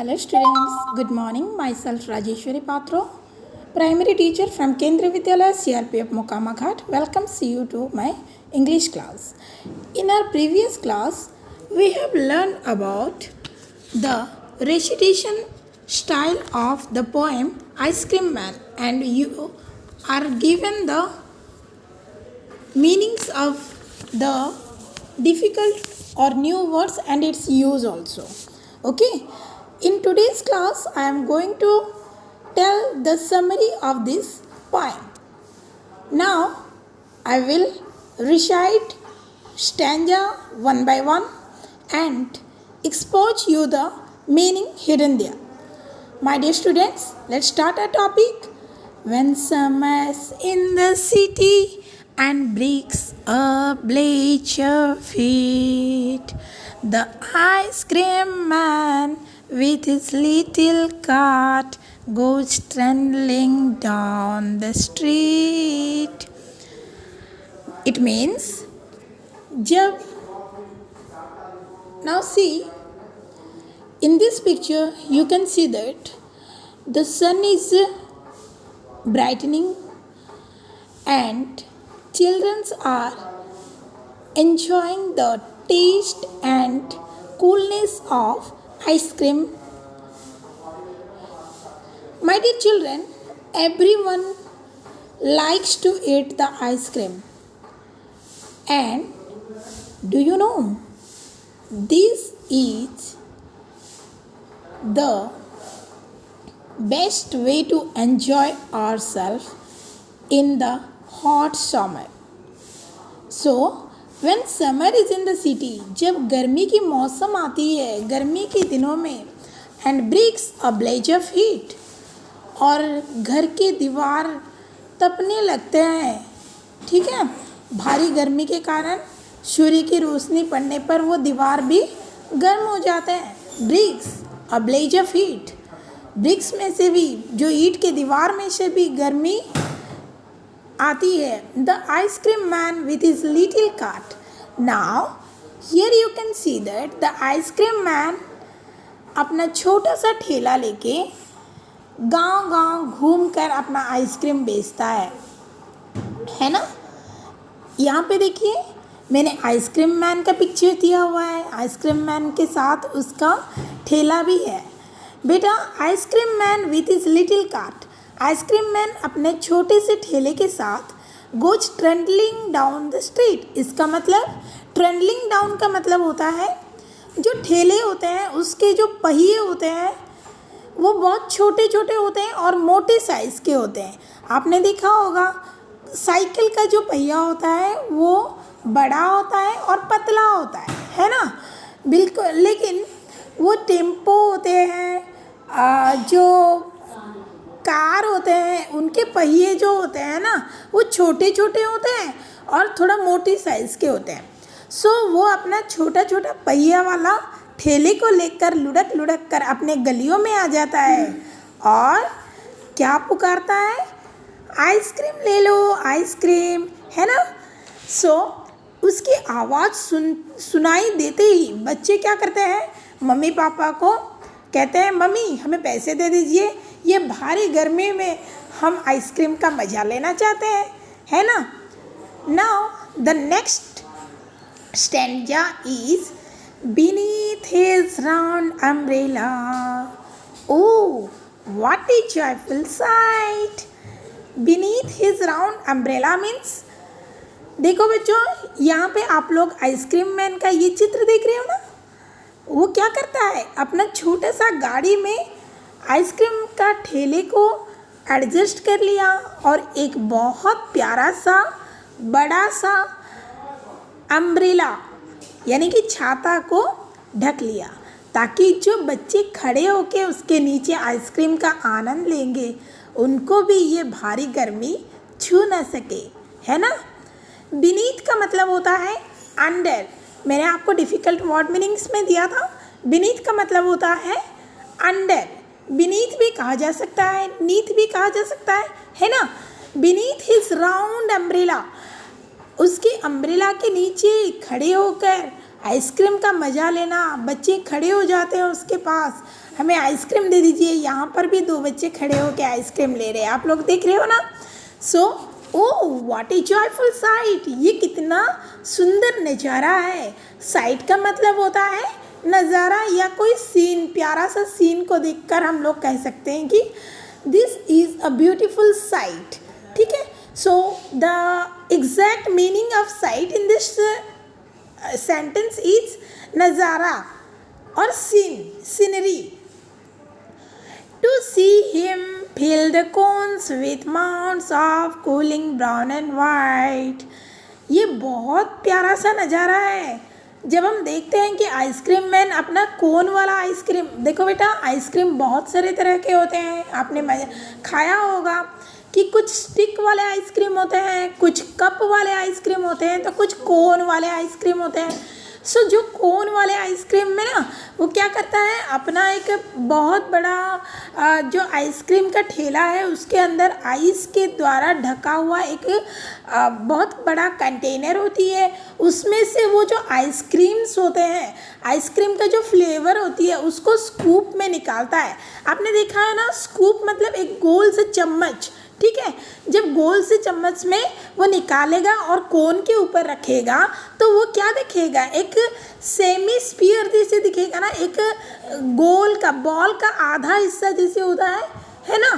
Hello students, good morning. Myself Rajeshwari Patro, primary teacher from Kendriya Vidyalaya CRPF Mokama Ghat welcomes you to my English class. In our previous class, we have learned about the recitation style of the poem Ice Cream Man, and you are given the meanings of the difficult or new words and its use also. Okay, in today's class I am going to tell the summary of this poem. Now I will recite stanza one by one and expose you the meaning hidden there. My dear students, let's start our topic. When summer's in the city and breaks a bleacher feet, the ice cream man with his little cart goes trundling down the street. It means, now see, in this picture you can see that the sun is brightening and children are enjoying the taste and coolness of ice cream. My dear children, everyone likes to eat the ice cream. And do you know, this is the best way to enjoy ourselves in the hot summer. So, when summer is in the city, जब गर्मी की मौसम आती है गर्मी के दिनों में, and breaks a blaze of heat, और घर के दीवार तपने लगते हैं, ठीक है, भारी गर्मी के कारण सूर्य की रोशनी पड़ने पर वो दीवार भी गर्म हो जाते हैं. Bricks a blaze of heat, bricks में से भी जो ईंट के दीवार में से भी गर्मी आती है. The ice cream man with his little cart. Now here you can see that the ice cream man अपना छोटा सा ठेला लेके गांव-गांव घूमकर अपना आइसक्रीम बेचता है ना. यहाँ पे देखिए मैंने आइसक्रीम मैन का पिक्चर दिया हुआ है. आइसक्रीम मैन के साथ उसका ठेला भी है. बेटा, ice cream man with his little cart, ice cream man अपने छोटे से ठेले के साथ गोज ट्रेंडलिंग डाउन द स्ट्रीट. इसका मतलब, ट्रेंडलिंग डाउन का मतलब होता है जो ठेले होते हैं उसके जो पहिए होते हैं वो बहुत छोटे छोटे होते हैं और मोटे साइज़ के होते हैं. आपने देखा होगा साइकिल का जो पहिया होता है वो बड़ा होता है और पतला होता है ना. बिल्कुल, लेकिन वो टेम्पो होते हैं, जो कार होते हैं, उनके पहिए जो होते हैं ना वो छोटे छोटे होते हैं और थोड़ा मोटी साइज़ के होते हैं. सो वो अपना छोटा छोटा पहिया वाला ठेले को लेकर लुढ़क लुढ़क कर अपने गलियों में आ जाता है और क्या पुकारता है, आइसक्रीम ले लो आइसक्रीम, है ना. सो उसकी आवाज़ सुनाई देते ही बच्चे क्या करते हैं, मम्मी पापा को कहते हैं मम्मी हमें पैसे दे दीजिए, ये भारी गर्मी में हम आइसक्रीम का मज़ा लेना चाहते हैं, है ना. Now the next stanza is beneath his round umbrella. Oh, what a joyful sight! Beneath his round umbrella means, देखो बच्चों, यहाँ पे आप लोग आइसक्रीम मैन का ये चित्र देख रहे हो ना. वो क्या करता है, अपना छोटा सा गाड़ी में आइसक्रीम का ठेले को एडजस्ट कर लिया और एक बहुत प्यारा सा बड़ा सा अम्ब्रेला यानी कि छाता को ढक लिया ताकि जो बच्चे खड़े होके उसके नीचे आइसक्रीम का आनंद लेंगे उनको भी ये भारी गर्मी छू ना सके, है ना. बीनीथ का मतलब होता है अंडर. मैंने आपको डिफ़िकल्ट वर्ड मीनिंग्स में दिया था. बीनीथ का मतलब होता है अंडर. बीनीथ भी कहा जा सकता है, नीथ भी कहा जा सकता है ना. बीनीथ हिज राउंड अम्ब्रेला, उसके अम्ब्रेला के नीचे खड़े होकर आइसक्रीम का मज़ा लेना, बच्चे खड़े हो जाते हैं उसके पास, हमें आइसक्रीम दे दीजिए। यहाँ पर भी दो बच्चे खड़े होकर आइसक्रीम ले रहे हैं, आप लोग देख रहे हो ना। So oh what a joyful sight, ये कितना सुंदर नज़ारा है। साइट का मतलब होता है नज़ारा या कोई सीन, प्यारा सा सीन को देखकर हम लोग कह सकते हैं कि this is a beautiful sight. ठीक है, so the exact meaning of site in this sentence is नज़ारा और scenery. To see him fill the cones with mounds of cooling brown and white, ये बहुत प्यारा सा नज़ारा है। जब हम देखते हैं कि आइसक्रीम मैन अपना कोन वाला आइसक्रीम, देखो बेटा आइसक्रीम बहुत सारे तरह के होते हैं, आपने खाया होगा कि कुछ स्टिक वाले आइसक्रीम होते हैं, कुछ कप वाले आइसक्रीम होते हैं, तो कुछ कोन वाले आइसक्रीम होते हैं। सो जो कोन वाले आइसक्रीम में ना वो क्या करता है, अपना एक बहुत बड़ा जो आइसक्रीम का ठेला है उसके अंदर आइस के द्वारा ढका हुआ एक बहुत बड़ा कंटेनर होती है, उसमें से वो जो आइसक्रीम्स होते हैं, आइसक्रीम का जो फ्लेवर होती है उसको स्कूप में निकालता है। आपने देखा है ना, स्कूप मतलब एक गोल से चम्मच। ठीक है, जब गोल से चम्मच में वो निकालेगा और कोन के ऊपर रखेगा तो वो क्या दिखेगा, एक सेमी स्फीयर जैसे दिखेगा ना, एक गोल का बॉल का आधा हिस्सा जैसे होता है ना,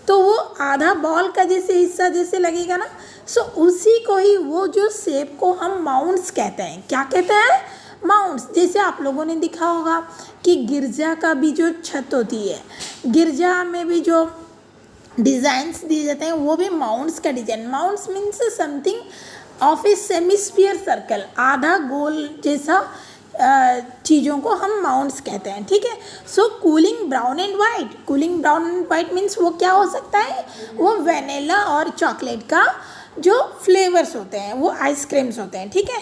तो वो आधा बॉल का जैसे हिस्सा जैसे लगेगा ना। सो उसी को ही, वो जो शेप को हम माउंट्स कहते हैं। क्या कहते हैं, माउंट्स। जैसे आप लोगों ने देखा होगा कि गिरजा का भी जो छत होती है, गिरजा में भी जो डिज़ाइंस दिए जाते हैं वो भी माउंट्स का design. Mounts means something of a semisphere circle, आधा गोल जैसा चीज़ों को हम माउंट्स कहते हैं। ठीक है, so cooling brown and white, cooling brown and white means वो क्या हो सकता है, वो वेनिला और चॉकलेट का जो फ्लेवर्स होते हैं वो आइसक्रीम्स होते हैं। ठीक है,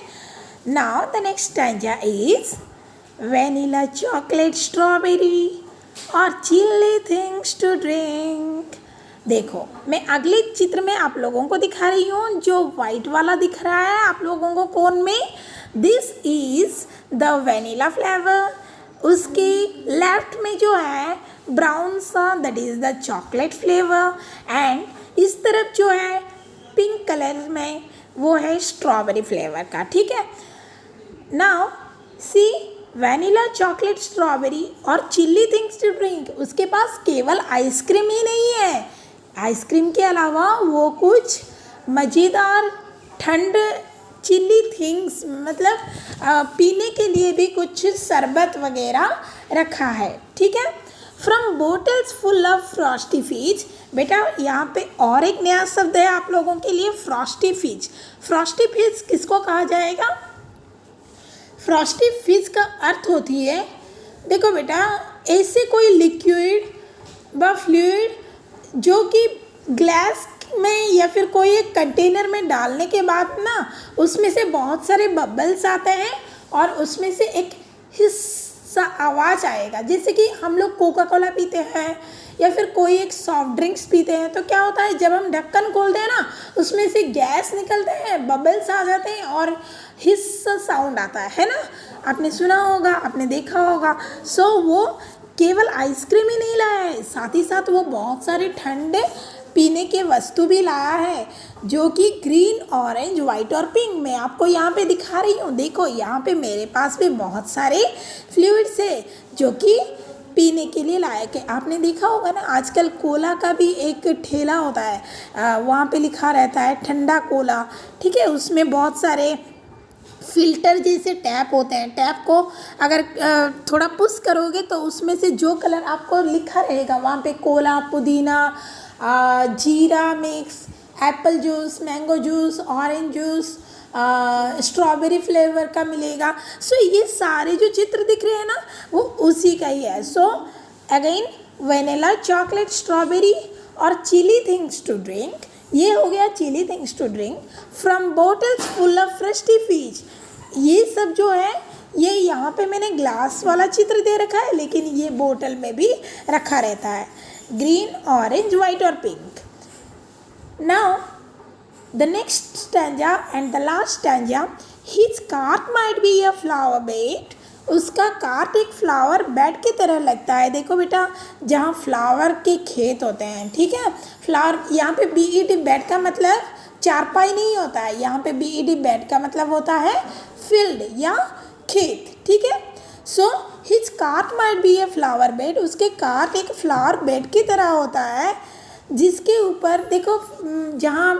now the next stanza is vanilla chocolate strawberry और चिली थिंग्स टू ड्रिंक। देखो मैं अगले चित्र में आप लोगों को दिखा रही हूँ, जो वाइट वाला दिख रहा है आप लोगों को कोन में, this is the vanilla flavour. उसके लेफ्ट में जो है ब्राउन सा, that is the chocolate flavour, and इस तरफ जो है पिंक कलर में वो है स्ट्रॉबेरी फ्लेवर का। ठीक है, now see vanilla chocolate strawberry और चिल्ली थिंग्स टू ड्रिंक, उसके पास केवल आइसक्रीम ही नहीं है, आइसक्रीम के अलावा वो कुछ मज़ेदार ठंड चिल्ली थिंग्स मतलब पीने के लिए भी कुछ शरबत वगैरह रखा है। ठीक है, from bottles full of Frosty फिज। बेटा यहाँ पे और एक नया शब्द है आप लोगों के लिए, फ्रॉस्टी फिज। फ्रॉस्टी फिज किसको कहा जाएगा, फ्रॉस्टी फिज का अर्थ होती है, देखो बेटा ऐसे कोई लिक्विड व फ्लूइड जो कि ग्लास में या फिर कोई एक कंटेनर में डालने के बाद ना उसमें से बहुत सारे बबल्स आते हैं और उसमें से एक हिस्सा आवाज़ आएगा। जैसे कि हम लोग कोका कोला पीते हैं या फिर कोई एक सॉफ्ट ड्रिंक्स पीते हैं तो क्या होता है, जब हम ढक्कन खोलते हैं ना उसमें से गैस निकलते हैं, बबल्स आ जाते हैं और हिस्सा साउंड आता है ना, आपने सुना होगा, आपने देखा होगा। सो वो केवल आइसक्रीम ही नहीं लाया है, साथ ही साथ वो बहुत सारे ठंडे पीने के वस्तु भी लाया है जो कि ग्रीन, ऑरेंज, वाइट और पिंक मैं आपको यहाँ पे दिखा रही हूँ। देखो यहाँ पे मेरे पास भी बहुत सारे फ्लूइड्स है जो कि पीने के लिए लायक है। आपने देखा होगा ना आजकल कोला का भी एक ठेला होता है, वहाँ पे लिखा रहता है ठंडा कोला। ठीक है, उसमें बहुत सारे फिल्टर जैसे टैप होते हैं, टैप को अगर थोड़ा पुश करोगे तो उसमें से जो कलर आपको लिखा रहेगा वहाँ पे कोला, पुदीना, जीरा mix, Apple juice, mango juice, orange juice, strawberry flavour का मिलेगा। सो ये सारे जो चित्र दिख रहे हैं ना वो उसी का ही है। So again vanilla chocolate strawberry और चिली थिंग्स टू ड्रिंक, ये हो गया chilly things to drink. From bottles full of frosty fizz, ये सब जो है ये यहाँ पे मैंने ग्लास वाला चित्र दे रखा है लेकिन ये बोतल में भी रखा रहता है, ग्रीन, ऑरेंज, वाइट और pink. Now the next stanza and the last stanza his cart might be a flower bed, उसका कार्ट एक फ्लावर बेड की तरह लगता है। देखो बेटा, जहाँ फ्लावर के खेत होते हैं, ठीक है, फ्लावर, यहाँ पे बीईडी बेड का मतलब चारपाई नहीं होता है, यहाँ पे बीईडी बेड का मतलब होता है फील्ड या खेत, ठीक है। So his cart might be a flower bed, उसके कार्ट एक फ्लावर बेड की तरह होता है, जिसके ऊपर देखो जहाँ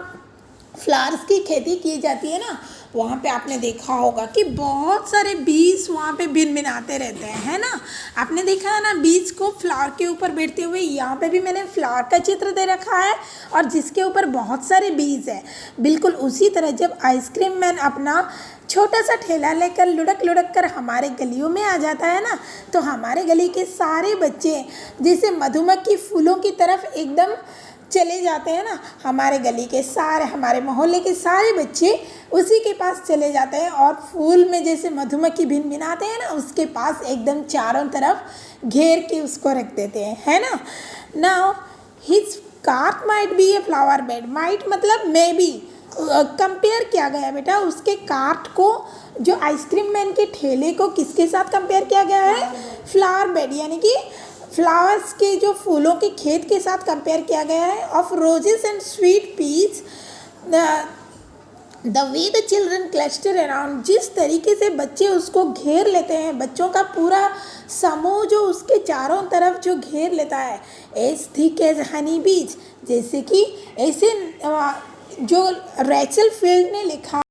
फ्लावर्स की खेती की जाती है ना, वहाँ पे आपने देखा होगा कि बहुत सारे बीज वहाँ पे भिनभिनाते रहते हैं, है ना। आपने देखा है ना बीज को फ्लावर के ऊपर बैठते हुए। यहाँ पे भी मैंने फ्लावर का चित्र दे रखा है और जिसके ऊपर बहुत सारे बीज है। बिल्कुल उसी तरह जब आइसक्रीम मैन अपना छोटा सा ठेला लेकर लुढ़क लुढ़क कर हमारे गलियों में आ जाता है ना, तो हमारे गली के सारे बच्चे जैसे मधुमक्खी फूलों की तरफ एकदम चले जाते हैं ना, हमारे गली के सारे, हमारे मोहल्ले के सारे बच्चे उसी के पास चले जाते हैं और फूल में जैसे मधुमक्खी भिनभिनाते हैं ना, उसके पास एकदम चारों तरफ घेर के उसको रख देते हैं, है ना। Now his cart might be a flower bed, might मतलब मे बी, कंपेयर किया गया बेटा उसके कार्ट को, जो आइसक्रीम मैन के ठेले को किसके साथ कंपेयर किया गया है, फ्लावर बेड यानी कि फ्लावर्स के जो फूलों के खेत के साथ कंपेयर किया गया है। Of roses and sweet peas, the way the children cluster around, जिस तरीके से बच्चे उसको घेर लेते हैं, बच्चों का पूरा समूह जो उसके चारों तरफ जो घेर लेता है, एज थिक एज हनी बीज, जैसे कि ऐसे जो रेचल फील्ड ने लिखा